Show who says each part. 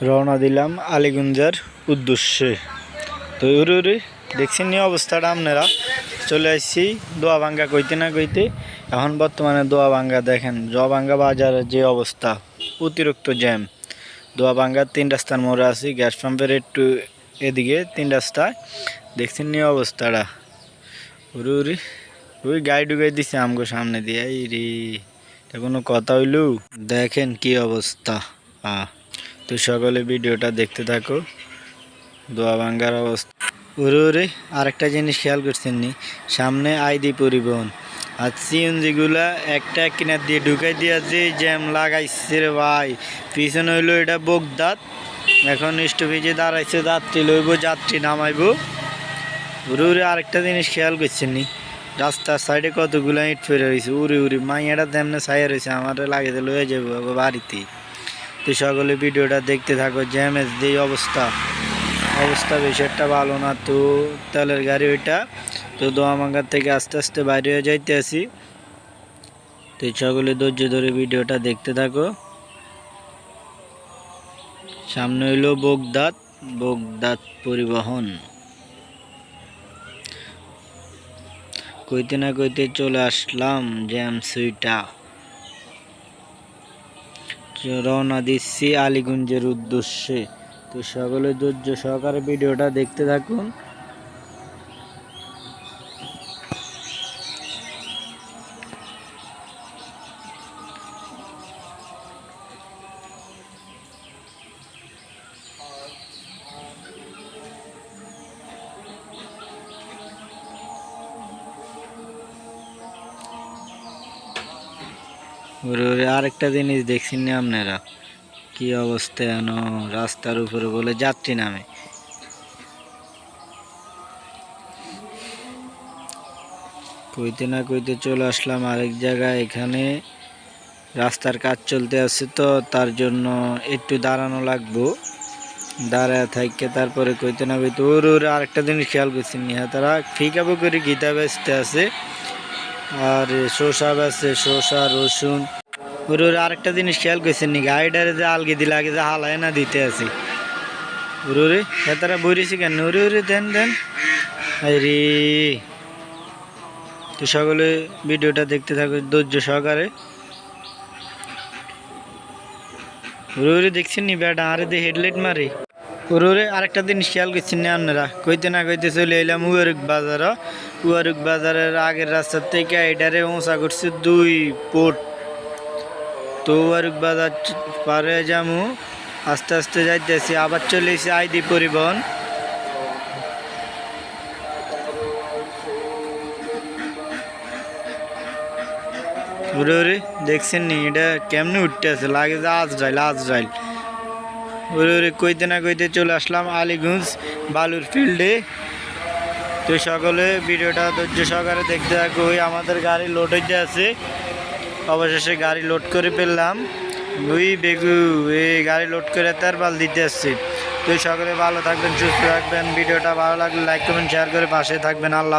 Speaker 1: রওনা দিলাম আলীগঞ্জের উদ্দেশ্যে। তো উড়ে দেখছেন নি অবস্থাটা আপনারা। চলে আসছি দোয়াভাঙ্গা কইতে না কইতে। এখন বর্তমানে দোয়াভাঙ্গা দেখেন, দোয়াভাঙ্গা বাজারের যে অবস্থা, অতিরিক্ত জ্যাম। দোয়াভাঙ্গার 3 রাস্তার মোড়ে আছি, গ্যাস পাম্পের একটু এদিকে 3 রাস্তায়। দেখছেন নি অবস্থাটা। উড়ে ওই গাড়ি ঢুকাই দিছে আমগো সামনে দিয়ে। এই রে, এটা কোনো কথা হইল? দেখেন কি অবস্থা। তো সকলে ভিডিওটা দেখতে থাকো। দোয়াভাঙ্গার অবস্থা ওরে আরেকটা জিনিস খেয়াল করছেন নি, সামনে আইডি পরিবহন আর সিএনজিগুলা একটা কিনার দিয়ে ঢুকাই দিয়া যে জ্যাম লাগাইছে রে ভাই। পিছনে হইলো এটা বগদাত, এখন স্টপেজে দাঁড়াইছে, যাত্রী লইব, যাত্রী নামাইব। ওরে আরেকটা জিনিস খেয়াল করছেন নি, রাস্তার সাইডে কতগুলো ইট ফেরে রয়েছে। উড়ি মাইয়াটা তেমনি ছায়া রয়েছে, আমার লাগে লয়ে যাবো বাড়িতে। তো সকলে ভিডিওটা দেখতে থাকো। জ্যামের যে অবস্থা বেশি একটা ভালো না। তো তেলের গাড়ি ওইটা, তো দোয়াভাঙ্গার থেকে আস্তে আস্তে বাইরে হয়ে যাইতে আসি। তো সকলে ধৈর্য ধরে ভিডিওটা দেখতে থাকো। সামনে হইলো বগদাত পরিবহন। কইতে না কইতে চলে আসলাম জ্যাম সুইটা। রওনা দিচ্ছি আলীগঞ্জের উদ্দেশ্যে। তো সকলে ধৈর্য সহকারে ভিডিওটা দেখতে থাকুন। ওরে আরেকটা জিনিস দেখছেন না আপনারা, কি অবস্থা যেন রাস্তার উপরে বলে যাত্রী নামে। কইতে না কইতে চলে আসলাম আরেক জায়গায়। এখানে রাস্তার কাজ চলতে আছে, তো তার জন্য একটু দাঁড়ানো লাগবো। দাঁড়ায় থাকতে তারপরে কইতে না কইতে ওর আরেকটা জিনিস খেয়াল করছেন নি, তারা ফিকাবো করে গীতা বেচতে আছে আর শসা বেচছে, শসা রসুন। ওর আরেকটা জিনিস খেয়াল করছেন নি, গাড়িটারে যে আলগি দিলে আগে যে হালায় না দিতে আছে। ওরে তারা বইরেছি কেন? ওরে দেন আরে। তো সকলে ভিডিওটা দেখতে থাকো ধৈর্য সহকারে। ওরে দেখছেন নি বেটা আরে দে হেডলাইট মারে। ওরে আরেকটা জিনিস খেয়াল করছেন না আপনারা, কইতে না কইতে চলে এলাম উয়ারুক বাজারের আগের রাস্তার থেকে এটারে ওঁচা করছে 2 ফুট। তো উয়ারুক বাজার পারে যামু, আস্তে আস্তে যাইতেছি। আবার চলে এসে আইডি পরিবহন। ওরে দেখছেন নি এটা কেমনে উঠতে আছে, লাগে যে আজরাইল। ওরে কইতে না কইতে চলে আসলাম আলীগঞ্জ বালুর ফিল্ডে। তো সকলে ভিডিওটা ধৈর্য সহকারে দেখতে থাকো। ওই আমাদের গাড়ি লোড হইতে আছে, অবশেষে গাড়ি লোড করে ফেললাম। ওই বেগু এই গাড়ি লোড করে তেরপাল দিতে আসছে। তো সকলে ভালো থাকবেন, সুস্থ থাকবেন। ভিডিওটা ভালো লাগলে লাইক কমেন্ট শেয়ার করে পাশে থাকবেন। আল্লাহ।